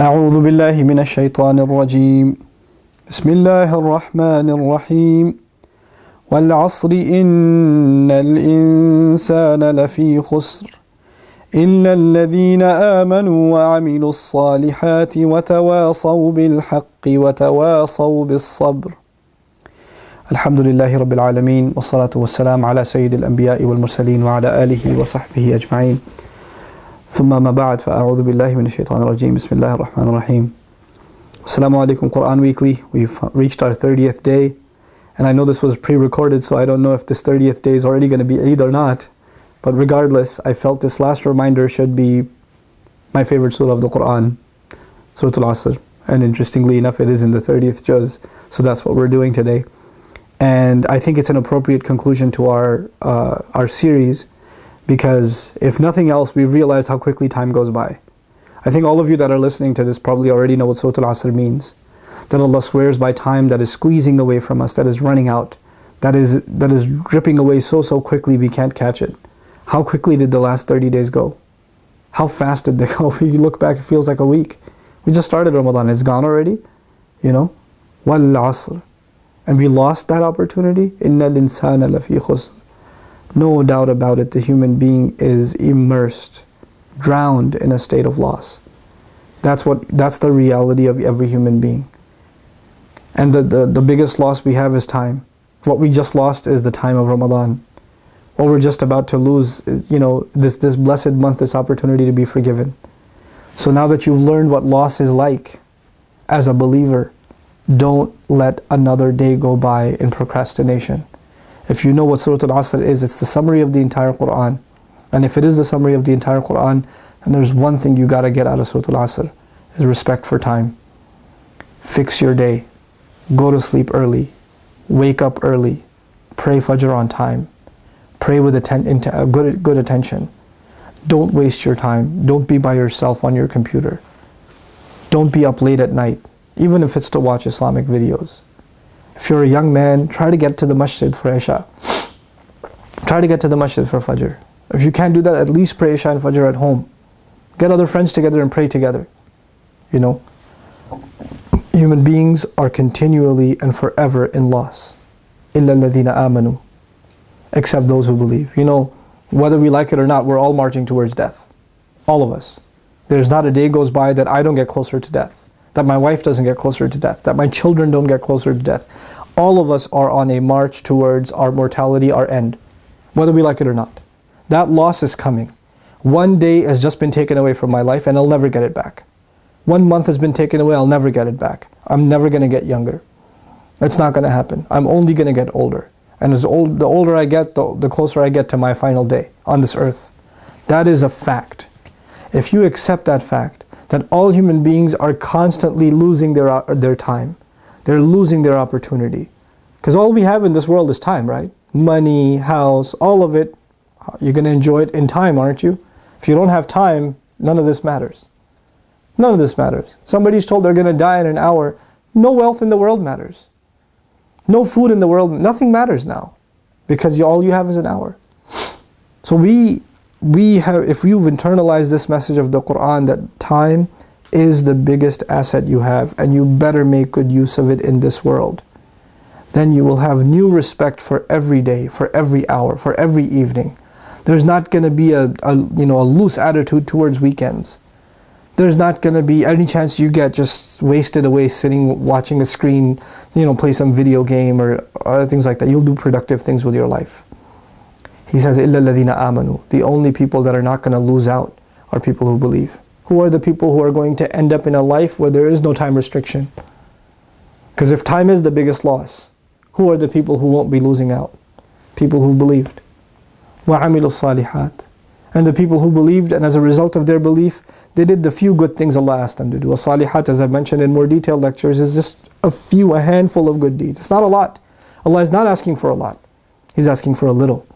أعوذ بالله من الشيطان الرجيم بسم الله الرحمن الرحيم والعصر إن الإنسان لفي خسر إلا الذين آمنوا وعملوا الصالحات وتواصوا بالحق وتواصوا بالصبر. الحمد لله رب العالمين والصلاة والسلام على سيد الأنبياء والمرسلين وعلى آله وصحبه أجمعين. ثم ما بعد فأعوذ بالله من الشيطان الرجيم بسم الله الرحمن الرحيم. Assalamu alaikum Quran Weekly. We've reached our 30th day, and I know this was pre-recorded, so I don't know if this 30th day is already going to be Eid or not, but regardless, I felt this last reminder should be my favorite surah of the Quran, Surah Al-Asar, and interestingly enough it is in the 30th juz, so that's what we're doing today. And I think it's an appropriate conclusion to our series, because if nothing else, we've realized how quickly time goes by. I think all of you that are listening to this probably already know what Surah Al-Asr means. That Allah swears by time that is squeezing away from us, that is running out, that is dripping away so quickly we can't catch it. How quickly did the last 30 days go? How fast did they go? You look back, it feels like a week. We just started Ramadan, it's gone already, you know? Wal-Asr. And we lost that opportunity. Inna al-insana lafi khusr. No doubt about it, the human being is immersed, drowned in a state of loss. That's the reality of every human being. And the biggest loss we have is time. What we just lost is the time of Ramadan. What we're just about to lose is, this blessed month, this opportunity to be forgiven. So now that you've learned what loss is like as a believer, don't let another day go by in procrastination. If you know what Surah Al-Asr is, it's the summary of the entire Quran. And if it is the summary of the entire Quran, and there's one thing you got to get out of Surah Al-Asr, is respect for time. Fix your day. Go to sleep early. Wake up early. Pray Fajr on time. Pray with good attention. Don't waste your time. Don't be by yourself on your computer. Don't be up late at night, even if it's to watch Islamic videos. If you're a young man, try to get to the masjid for Isha. Try to get to the masjid for Fajr. If you can't do that, at least pray Isha and Fajr at home. Get other friends together and pray together. Human beings are continually and forever in loss. إِلَّا الَّذِينَ آمَنُوا. Except those who believe. Whether we like it or not, we're all marching towards death. All of us. There's not a day goes by that I don't get closer to death, that my wife doesn't get closer to death, that my children don't get closer to death. All of us are on a march towards our mortality, our end, whether we like it or not. That loss is coming. One day has just been taken away from my life and I'll never get it back. 1 month has been taken away, I'll never get it back. I'm never going to get younger. It's not going to happen. I'm only going to get older. And the older I get, the closer I get to my final day on this earth. That is a fact. If you accept that fact, that all human beings are constantly losing their time. They're losing their opportunity. Because all we have in this world is time, right? Money, house, all of it. You're going to enjoy it in time, aren't you? If you don't have time, none of this matters. None of this matters. Somebody's told they're going to die in an hour. No wealth in the world matters. No food in the world, nothing matters now. Because all you have is an hour. So if you've internalized this message of the Quran, that time is the biggest asset you have, and you better make good use of it in this world, then you will have new respect for every day, for every hour, for every evening. There's not going to be a loose attitude towards weekends. There's not going to be any chance you get just wasted away sitting watching a screen, play some video game or things like that. You'll do productive things with your life. He says, إِلَّا الَّذِينَ آمَنُوا. The only people that are not going to lose out are people who believe. Who are the people who are going to end up in a life where there is no time restriction? Because if time is the biggest loss, who are the people who won't be losing out? People who believed. وَعَمِلُوا الصَّالِحَاتِ. And the people who believed, and as a result of their belief, they did the few good things Allah asked them to do. As-salihat, as I've mentioned in more detailed lectures, is just a handful of good deeds. It's not a lot. Allah is not asking for a lot. He's asking for a little.